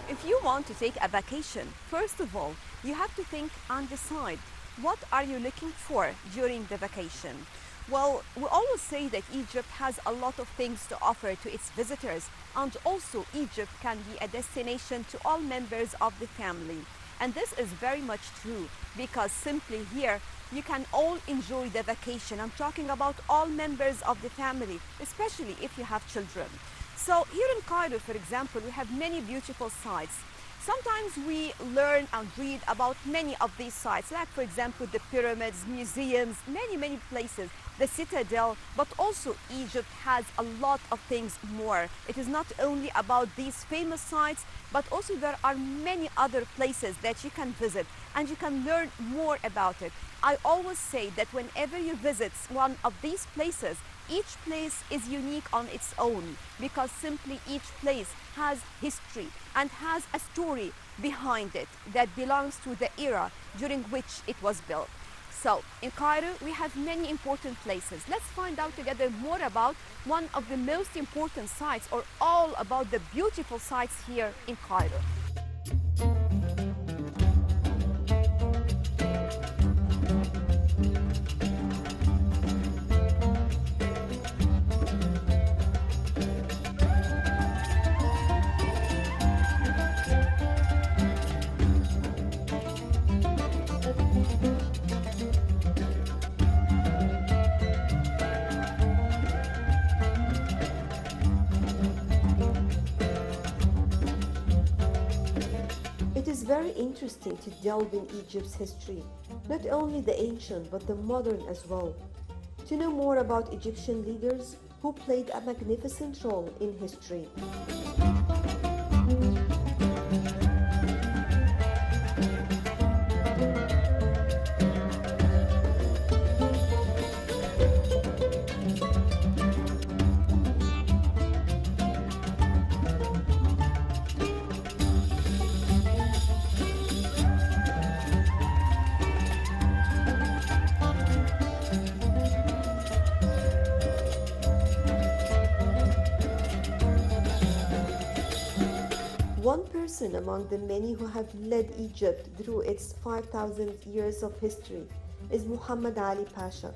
If you want to take a vacation, first of all, you have to think and decide what are you looking for during the vacation. Well, we always say that Egypt has a lot of things to offer to its visitors, and also Egypt can be a destination to all members of the family. And this is very much true because simply here you can all enjoy the vacation. I'm talking about all members of the family, especially if you have children. So here in Cairo, for example, we have many beautiful sites. Sometimes we learn and read about many of these sites, like for example, the pyramids, museums, many places, the citadel, but also Egypt has a lot of things more. It is not only about these famous sites, but also there are many other places that you can visit and you can learn more about it. I always say that whenever you visit one of these places, each place is unique on its own because simply each place has history and has a story behind it that belongs to the era during which it was built. So in Cairo, we have many important places. Let's find out together more about one of the most important sites or all about the beautiful sites here in Cairo. It is very interesting to delve in Egypt's history, not only the ancient but the modern as well, to know more about Egyptian leaders who played a magnificent role in history. One person among the many who have led Egypt through its 5,000 years of history is Muhammad Ali Pasha,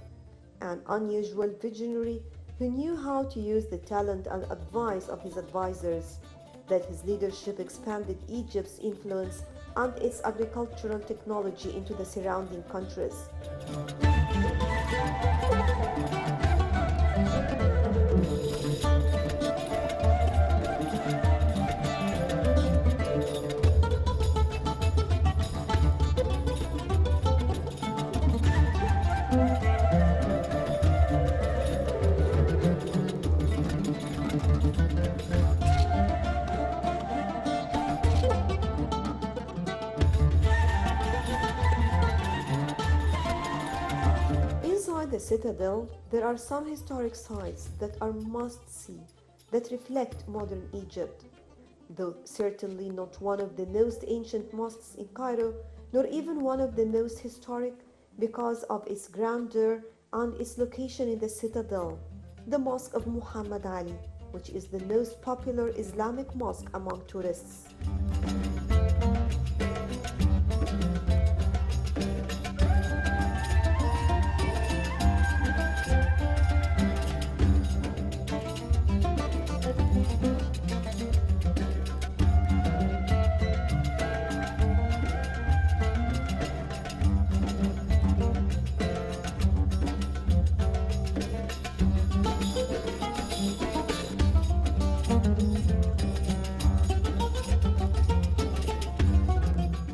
an unusual visionary who knew how to use the talent and advice of his advisors, that his leadership expanded Egypt's influence and its agricultural technology into the surrounding countries. Inside the citadel, there are some historic sites that are must-see, that reflect modern Egypt, though certainly not one of the most ancient mosques in Cairo, nor even one of the most historic because of its grandeur and its location in the citadel, the Mosque of Muhammad Ali, which is the most popular Islamic mosque among tourists.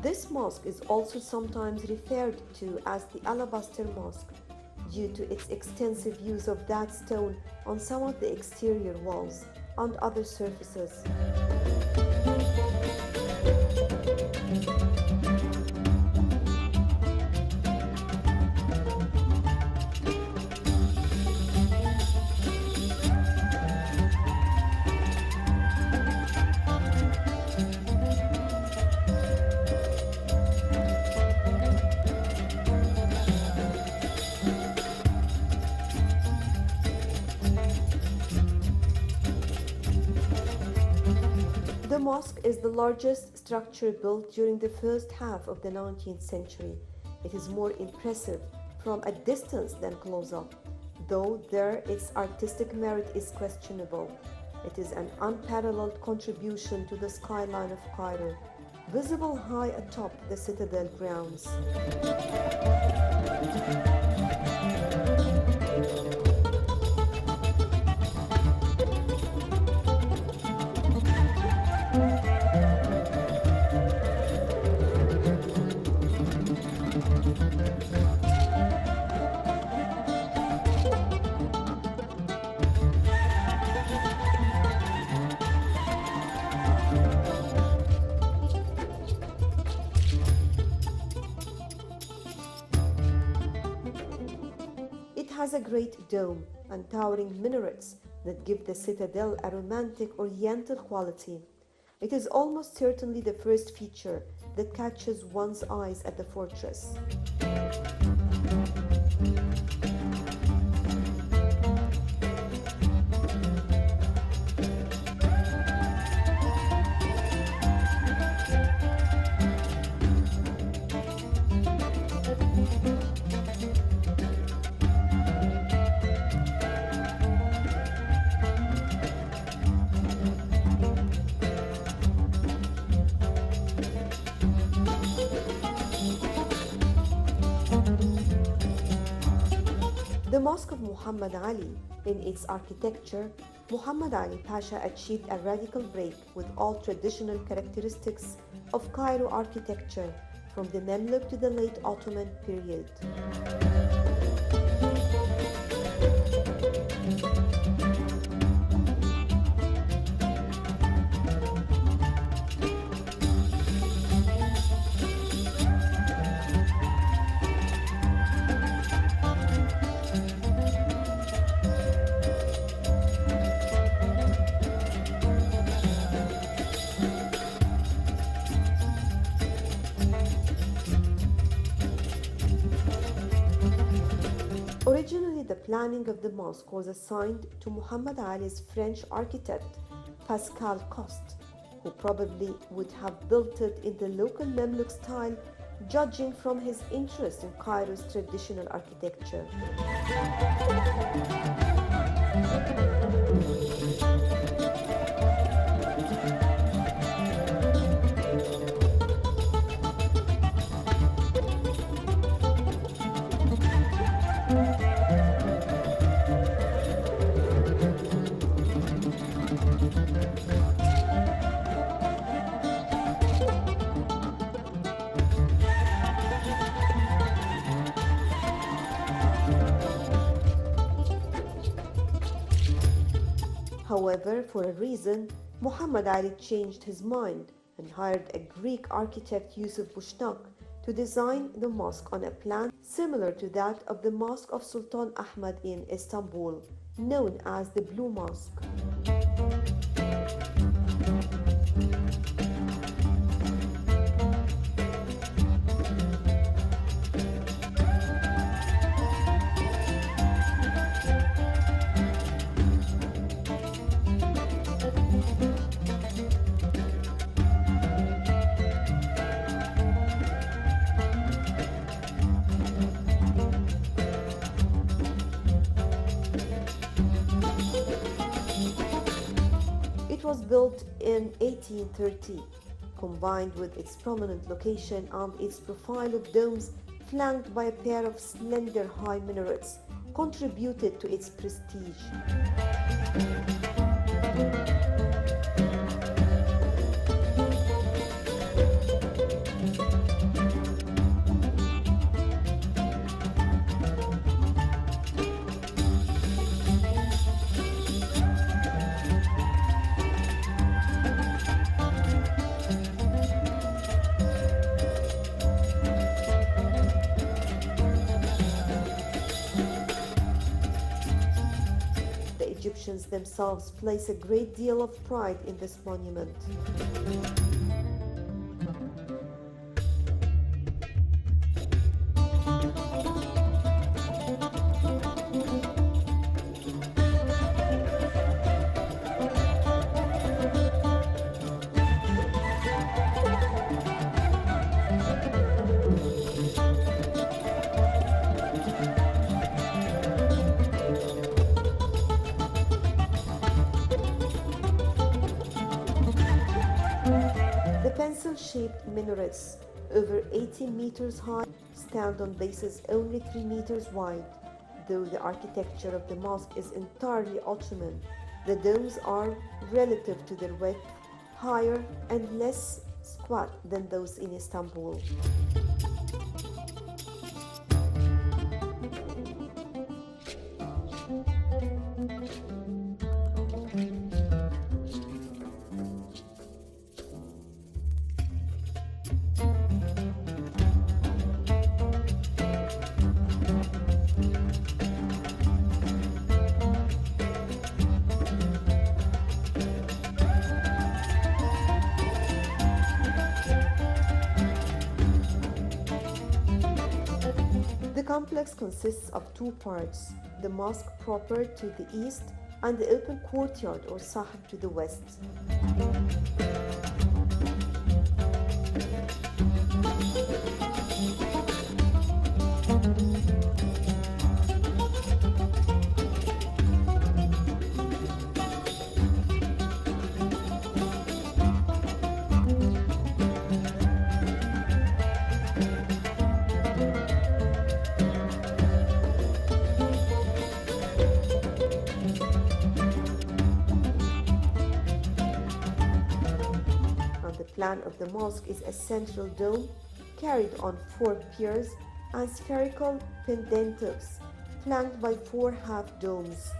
This mosque is also sometimes referred to as the Alabaster Mosque due to its extensive use of that stone on some of the exterior walls, and other surfaces. The mosque is the largest structure built during the first half of the 19th century. It is more impressive from a distance than close up, though there its artistic merit is questionable. It is an unparalleled contribution to the skyline of Cairo, visible high atop the citadel grounds. It has a great dome and towering minarets that give the citadel a romantic oriental quality. It is almost certainly the first feature that catches one's eyes at the fortress. The Mosque of Muhammad Ali, in its architecture, Muhammad Ali Pasha achieved a radical break with all traditional characteristics of Cairo architecture from the Mamluk to the late Ottoman period. Originally, the planning of the mosque was assigned to Muhammad Ali's French architect Pascal Coste, who probably would have built it in the local Mamluk style, judging from his interest in Cairo's traditional architecture. However, for a reason, Muhammad Ali changed his mind and hired a Greek architect Yusuf Bushnak to design the mosque on a plan similar to that of the Mosque of Sultan Ahmad in Istanbul, known as the Blue Mosque. It was built in 1830, combined with its prominent location and its profile of domes flanked by a pair of slender high minarets, contributed to its prestige. Egyptians themselves place a great deal of pride in this monument. The pencil-shaped minarets, over 18 meters high, stand on bases only 3 meters wide. Though the architecture of the mosque is entirely Ottoman, the domes are, relative to their width, higher and less squat than those in Istanbul. The complex consists of two parts, the mosque proper to the east and the open courtyard or sahib to the west. The plan of the mosque is a central dome carried on 4 piers and spherical pendantives flanked by 4 half domes.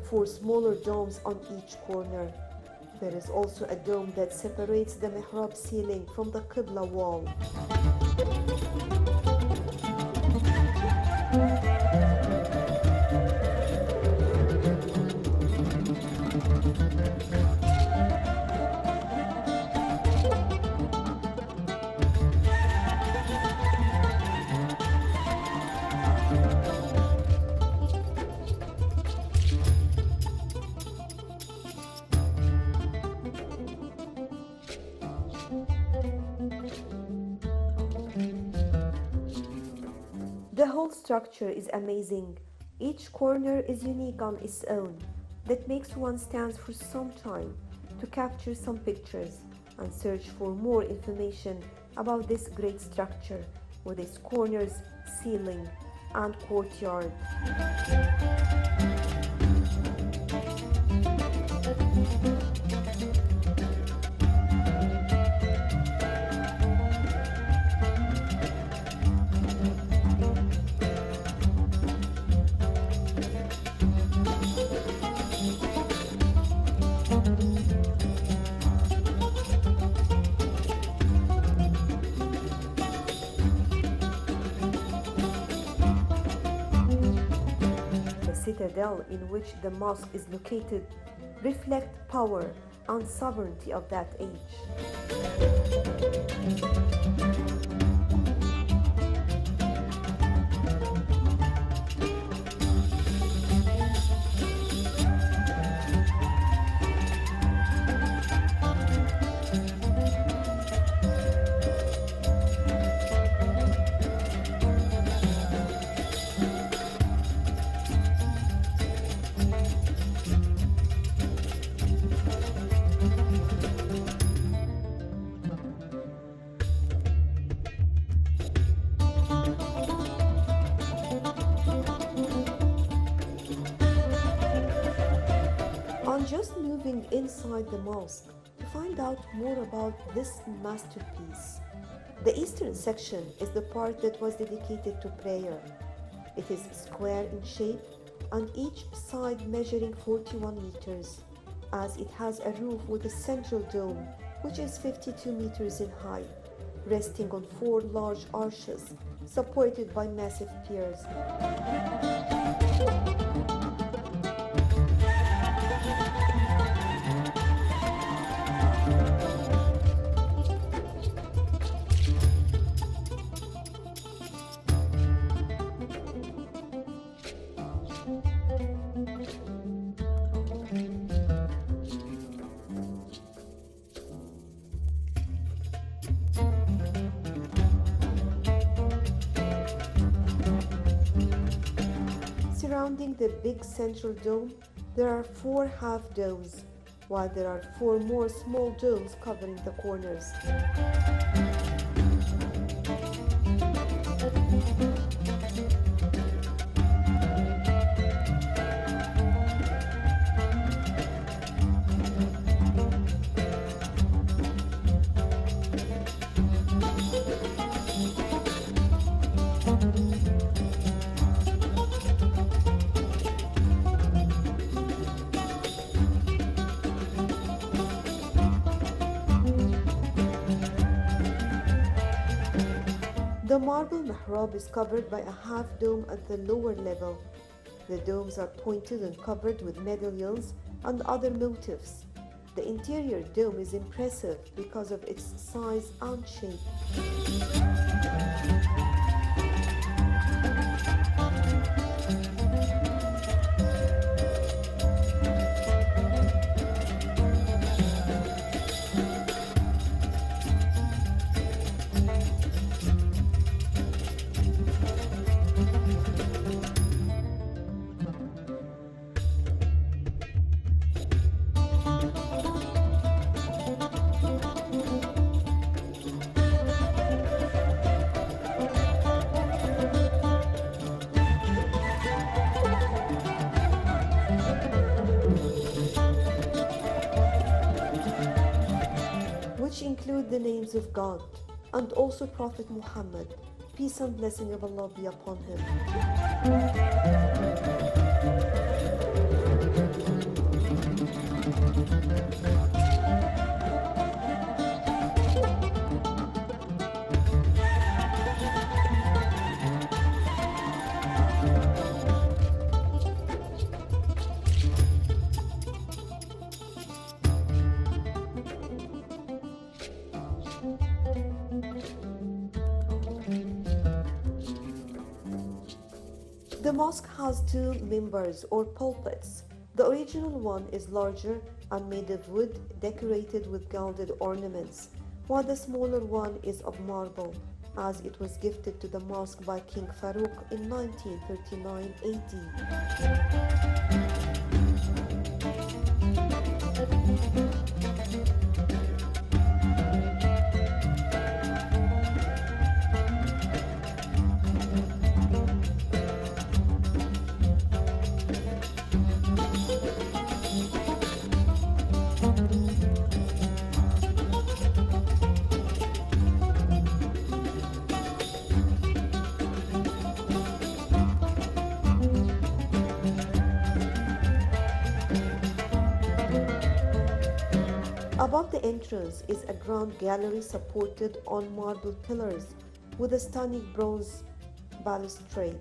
Four smaller domes on each corner. There is also a dome that separates the mihrab ceiling from the Qibla wall. The whole structure is amazing. Each corner is unique on its own. That makes one stand for some time to capture some pictures and search for more information about this great structure with its corners, ceiling, and courtyard. Citadel in which the mosque is located reflect power and sovereignty of that age. just moving inside the mosque to find out more about this masterpiece. The eastern section is the part that was dedicated to prayer. It is square in shape and each side measuring 41 meters, as it has a roof with a central dome which is 52 meters in height, resting on four large arches supported by massive piers. Surrounding the big central dome, there are four half domes, while there are four more small domes covering the corners. The marble mihrab is covered by a half dome at the lower level. The domes are pointed and covered with medallions and other motifs. The interior dome is impressive because of its size and shape. Which include the names of God and also Prophet Muhammad, peace and blessing of Allah be upon him. The mosque has two mimbars or pulpits. The original one is larger and made of wood decorated with gilded ornaments, while the smaller one is of marble, as it was gifted to the mosque by King Farouk in 1939 AD. Above the entrance is a grand gallery supported on marble pillars with a stunning bronze balustrade.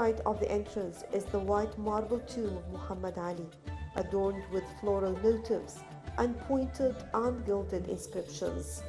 Right of the entrance is the white marble tomb of Muhammad Ali, adorned with floral motifs and pointed and gilded inscriptions.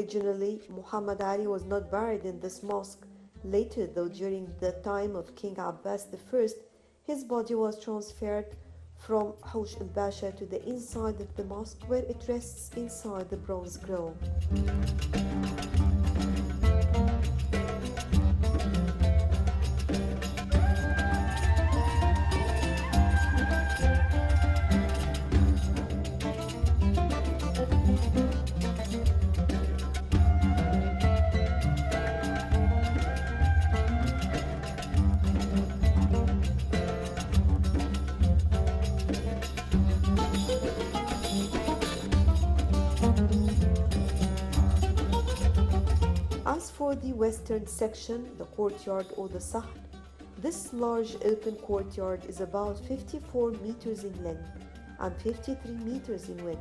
Originally, Muhammad Ali was not buried in this mosque. Later, though, during the time of King Abbas I, his body was transferred from Housh al-Basha to the inside of the mosque where it rests inside the bronze grove. As for the western section, the courtyard or the Sahr, this large open courtyard is about 54 meters in length and 53 meters in width,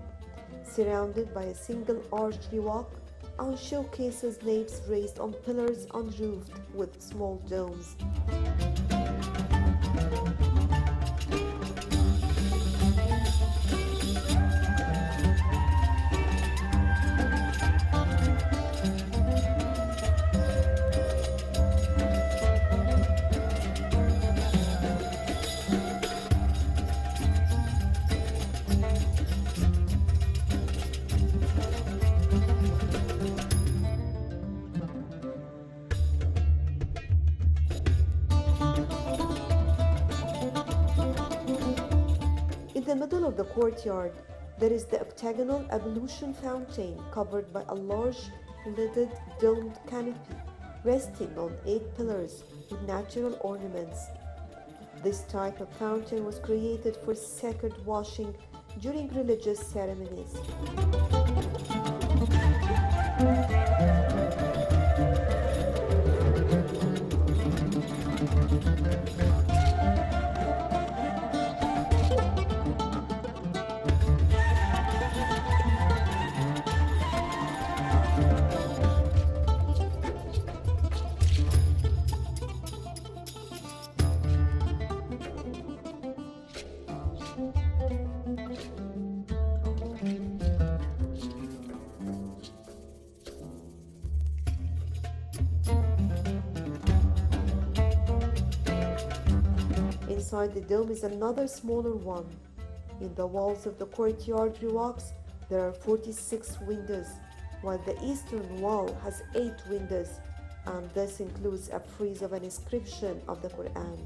surrounded by a single archway walk and showcases naves raised on pillars and roofed with small domes. In the middle of the courtyard, there is the octagonal ablution fountain covered by a large lidded domed canopy resting on 8 pillars with natural ornaments. This type of fountain was created for sacred washing during religious ceremonies. Inside the dome is another smaller one. In the walls of the courtyard walks, there are 46 windows, while the eastern wall has 8 windows, and this includes a frieze of an inscription of the Quran.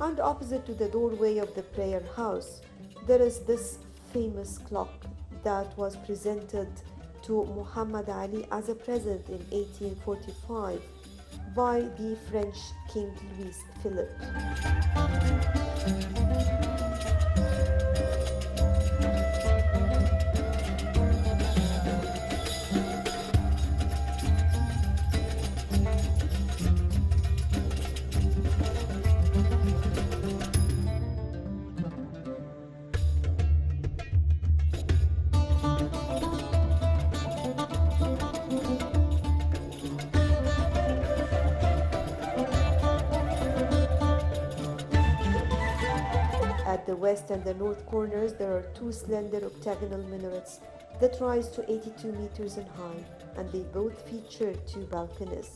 And opposite to the doorway of the prayer house, there is this famous clock that was presented to Muhammad Ali as a present in 1845 by the French King Louis Philippe. At the west and the north corners, there are 2 slender octagonal minarets that rise to 82 meters in height, and they both feature 2 balconies.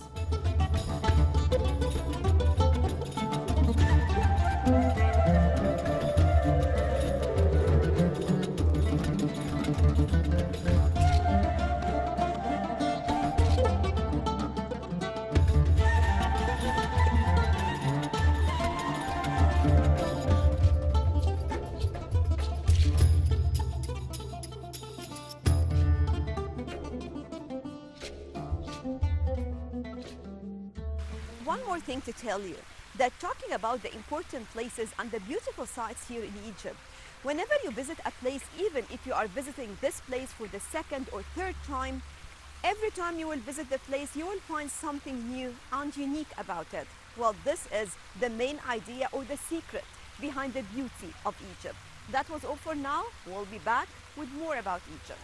One more thing to tell you, that talking about the important places and the beautiful sites here in Egypt, whenever you visit a place, even if you are visiting this place for the second or third time, Every time you will visit the place, you will find something new and unique about it. Well, this is the main idea or the secret behind the beauty of Egypt. That was all for now. We'll be back with more about Egypt.